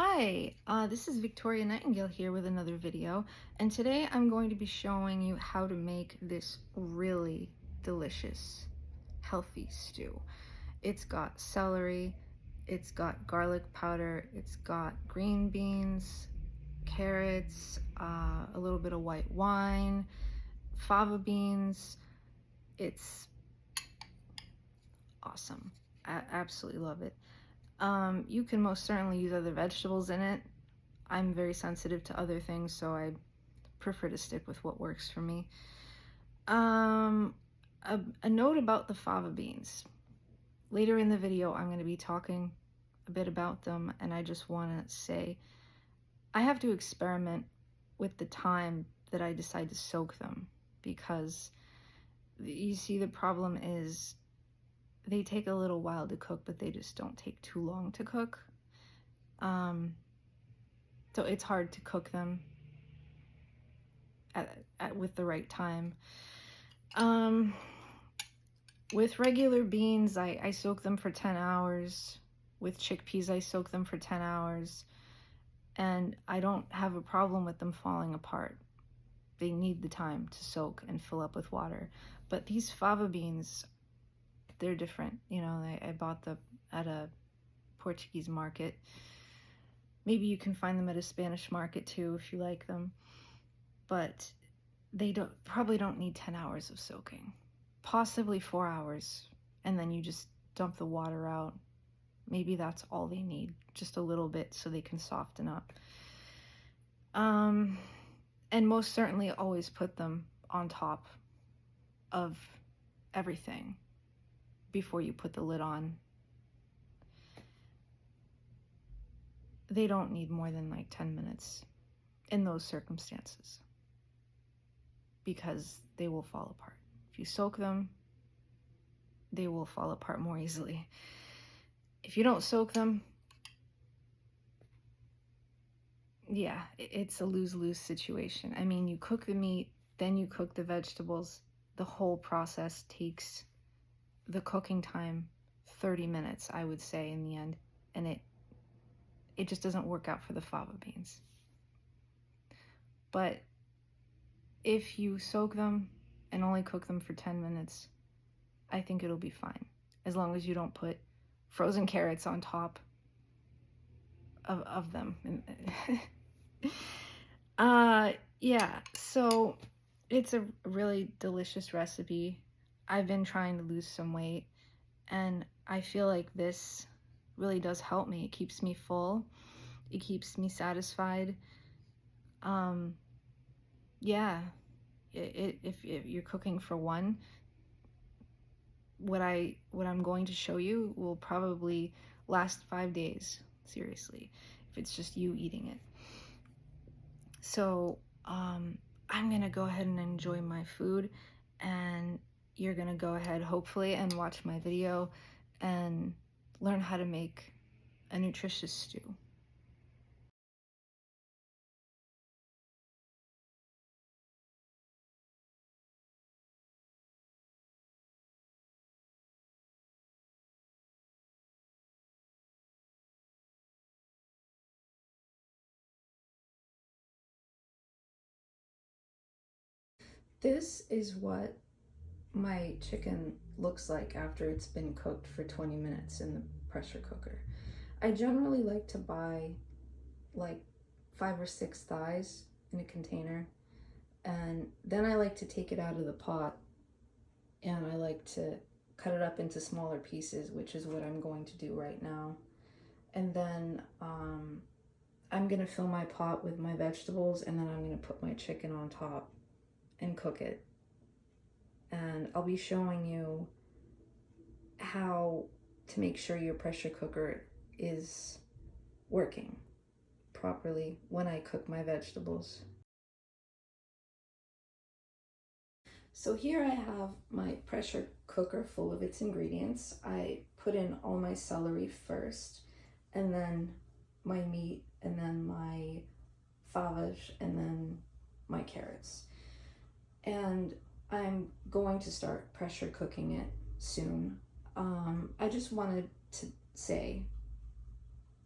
Hi, this is Victoria Nightingale here with another video, and today I'm going to be showing you how to make this really delicious, healthy stew. It's got celery, it's got garlic powder, it's got green beans, carrots, a little bit of white wine, fava beans. It's awesome. I absolutely love it. You can most certainly use other vegetables in it. I'm very sensitive to other things, so I prefer to stick with what works for me. A note about the fava beans. Later in the video, I'm going to be talking a bit about them, and I just want to say I have to experiment with the time that I decide to soak them, because you see, the problem is they take a little while to cook, but they just don't take too long to cook. So it's hard to cook them with the right time. With regular beans, I soak them for 10 hours. With chickpeas, I soak them for 10 hours. And I don't have a problem with them falling apart. They need the time to soak and fill up with water. But these fava beans, they're different. You know, I bought them at a Portuguese market. Maybe you can find them at a Spanish market too if you like them. But they probably don't need 10 hours of soaking. Possibly 4 hours, and then you just dump the water out. Maybe that's all they need, just a little bit so they can soften up. And most certainly always put them on top of everything before you put the lid on. They don't need more than like 10 minutes in those circumstances, because they will fall apart. If you soak them, they will fall apart more easily. If you don't soak them, yeah, it's a lose-lose situation. I mean, you cook the meat, then you cook the vegetables. The whole process takes the cooking time 30 minutes, I would say, in the end. And it just doesn't work out for the fava beans. But if you soak them and only cook them for 10 minutes, I think it'll be fine, as long as you don't put frozen carrots on top of them. Yeah, so it's a really delicious recipe. I've been trying to lose some weight, and I feel like this really does help me. It keeps me full. It keeps me satisfied. Yeah, if you're cooking for one, what I'm going to show you will probably last 5 days, seriously, if it's just you eating it. So I'm gonna go ahead and enjoy my food, and you're gonna go ahead, hopefully, and watch my video and learn how to make a nutritious stew. This is what my chicken looks like after it's been cooked for 20 minutes in the pressure cooker. I generally like to buy like 5 or 6 thighs in a container, and then I like to take it out of the pot and I like to cut it up into smaller pieces, which is what I'm going to do right now. And then I'm gonna fill my pot with my vegetables, and then I'm gonna put my chicken on top and cook it. And I'll be showing you how to make sure your pressure cooker is working properly when I cook my vegetables. So here I have my pressure cooker full of its ingredients. I put in all my celery first, and then my meat, and then my favage, and then my carrots. And I'm going to start pressure cooking it soon. I just wanted to say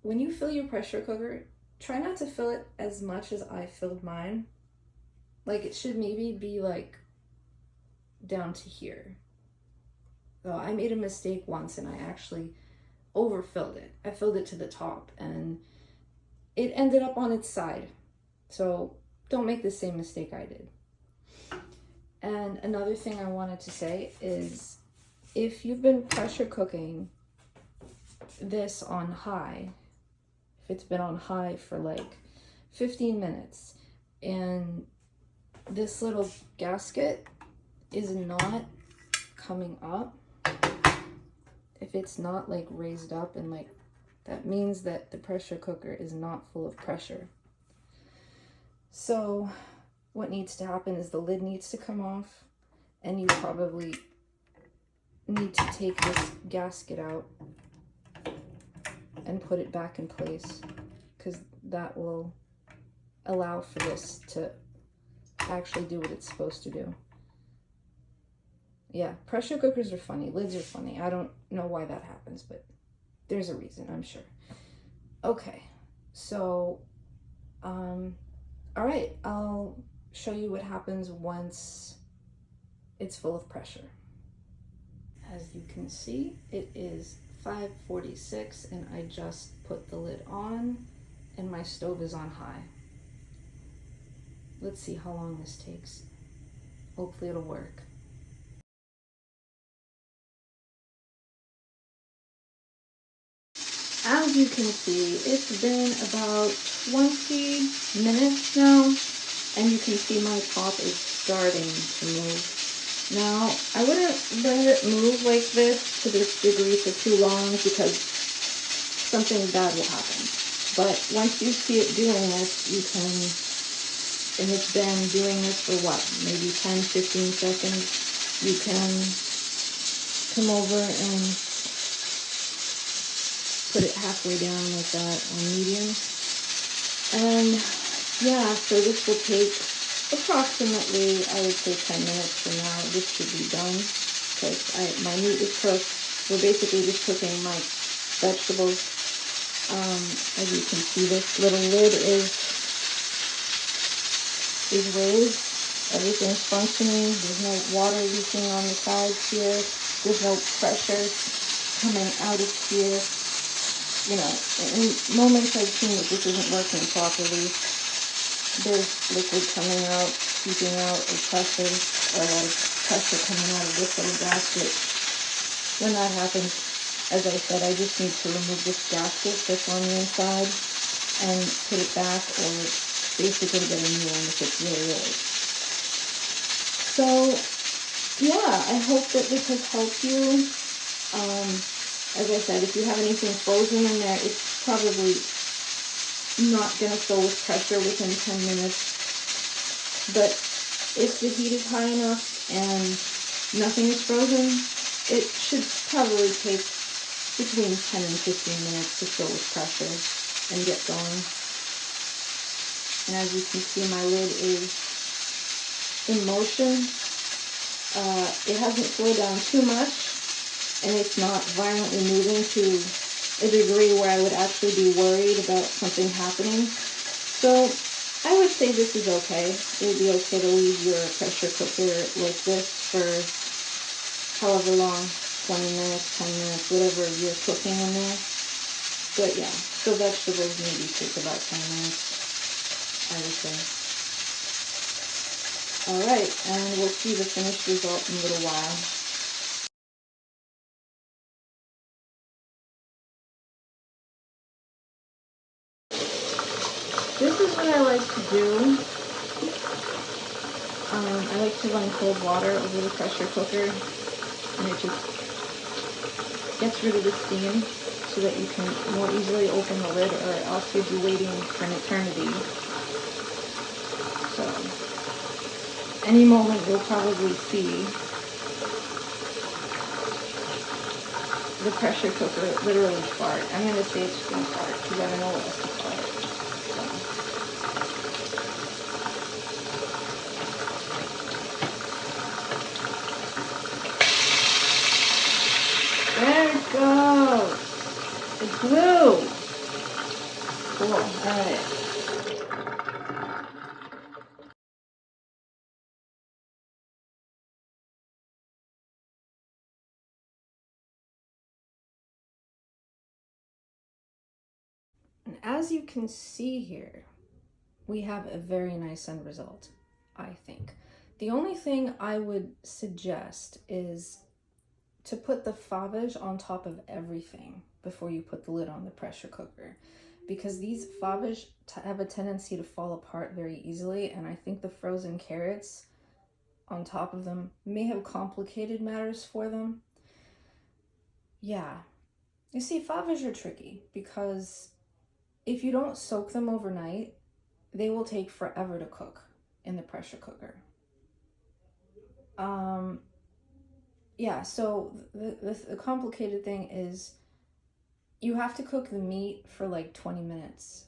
when you fill your pressure cooker, try not to fill it as much as I filled mine. Like, it should maybe be like down to here. So I made a mistake once and I actually overfilled it. I filled it to the top and it ended up on its side. So don't make the same mistake I did. And another thing I wanted to say is, if you've been pressure cooking this on high, if it's been on high for like 15 minutes and this little gasket is not coming up, if it's not like raised up and like, that means that the pressure cooker is not full of pressure. So what needs to happen is the lid needs to come off, and you probably need to take this gasket out and put it back in place, because that will allow for this to actually do what it's supposed to do. Yeah, pressure cookers are funny. Lids are funny. I don't know why that happens, but there's a reason, I'm sure. Okay, so, all right, I'll show you what happens once it's full of pressure. As you can see, it is 5:46 and I just put the lid on and my stove is on high. Let's see how long this takes. Hopefully it'll work. As you can see, it's been about 20 minutes now, and you can see my top is starting to move. Now, I wouldn't let it move like this to this degree for too long, because something bad will happen. But once you see it doing this, you can, and it's been doing this for what, maybe 10-15 seconds, you can come over and put it halfway down like that on medium. And yeah, so this will take approximately, I would say 10 minutes from now. This should be done, because my meat is cooked. We're basically just cooking my vegetables. As you can see, this little lid is raised. Everything's functioning. There's no water leaking on the sides here. There's no pressure coming out of here. You know, in moments I've seen that this isn't working properly, there's liquid coming out, seeping out, or pressure, or a lot of pressure coming out of this little gasket. When that happens, as I said, I just need to remove this gasket that's on the inside and put it back, or basically get a new one if it's really old. So, yeah, I hope that this has helped you. As I said, if you have anything frozen in there, it's probably not going to fill with pressure within 10 minutes. But if the heat is high enough and nothing is frozen, it should probably take between 10 and 15 minutes to fill with pressure and get going. And as you can see, my lid is in motion. It hasn't slowed down too much, and it's not violently moving to a degree where I would actually be worried about something happening. So I would say this is okay. It would be okay to leave your pressure cooker like this for however long, 20 minutes, 10 minutes, whatever you're cooking in there. But yeah, so vegetables maybe take about 10 minutes, I would say. Alright, and we'll see the finished result in a little while. This is what I like to do. I like to run cold water over the pressure cooker, and it just gets rid of the steam so that you can more easily open the lid, or else you'd be waiting for an eternity. So, any moment you'll probably see the pressure cooker literally fart. I'm going to say it's going to fart because I don't know what else to call it. There it goes. It blew. Alright. And as you can see here, we have a very nice end result, I think. The only thing I would suggest is to put the favage on top of everything before you put the lid on the pressure cooker, because these favage have a tendency to fall apart very easily, and I think the frozen carrots on top of them may have complicated matters for them. Yeah. You see, favage are tricky because if you don't soak them overnight, they will take forever to cook in the pressure cooker. Yeah, so the complicated thing is you have to cook the meat for like 20 minutes,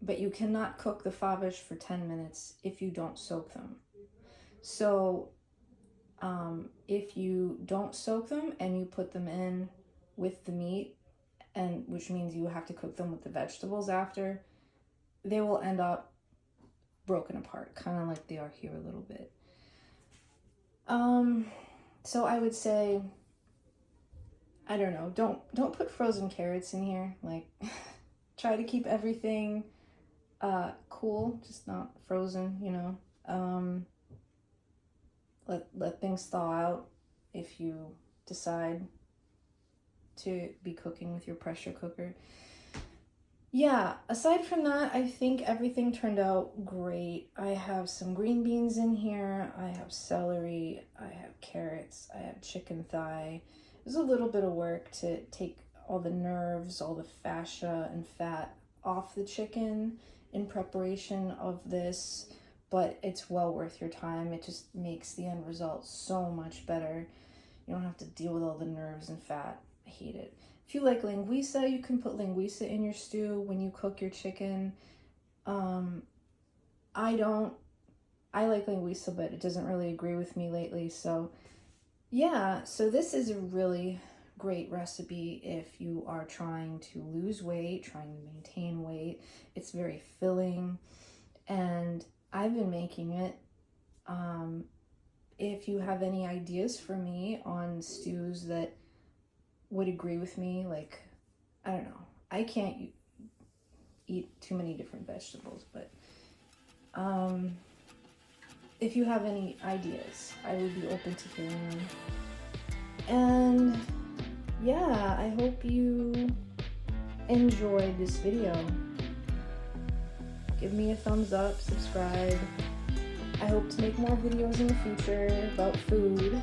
but you cannot cook the favage for 10 minutes if you don't soak them. So if you don't soak them and you put them in with the meat, and which means you have to cook them with the vegetables after, they will end up broken apart, kind of like they are here a little bit. So I would say, I don't know, don't put frozen carrots in here. Like, try to keep everything cool, just not frozen, you know. Let things thaw out if you decide to be cooking with your pressure cooker. Yeah, aside from that, I think everything turned out great. I have some green beans in here, I have celery, I have carrots, I have chicken thigh. It was a little bit of work to take all the nerves, all the fascia and fat off the chicken in preparation of this, but it's well worth your time. It just makes the end result so much better. You don't have to deal with all the nerves and fat. I hate it. If you like linguiça, you can put linguiça in your stew when you cook your chicken. I don't. I like linguiça, but it doesn't really agree with me lately. So yeah, so this is a really great recipe if you are trying to lose weight, trying to maintain weight. It's very filling, and I've been making it. If you have any ideas for me on stews that would agree with me, like, I don't know, I can't eat too many different vegetables, but if you have any ideas, I would be open to hearing them. And yeah, I hope you enjoyed this video. Give me a thumbs up, subscribe. I hope to make more videos in the future about food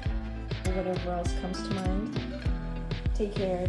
or whatever else comes to mind. Take care.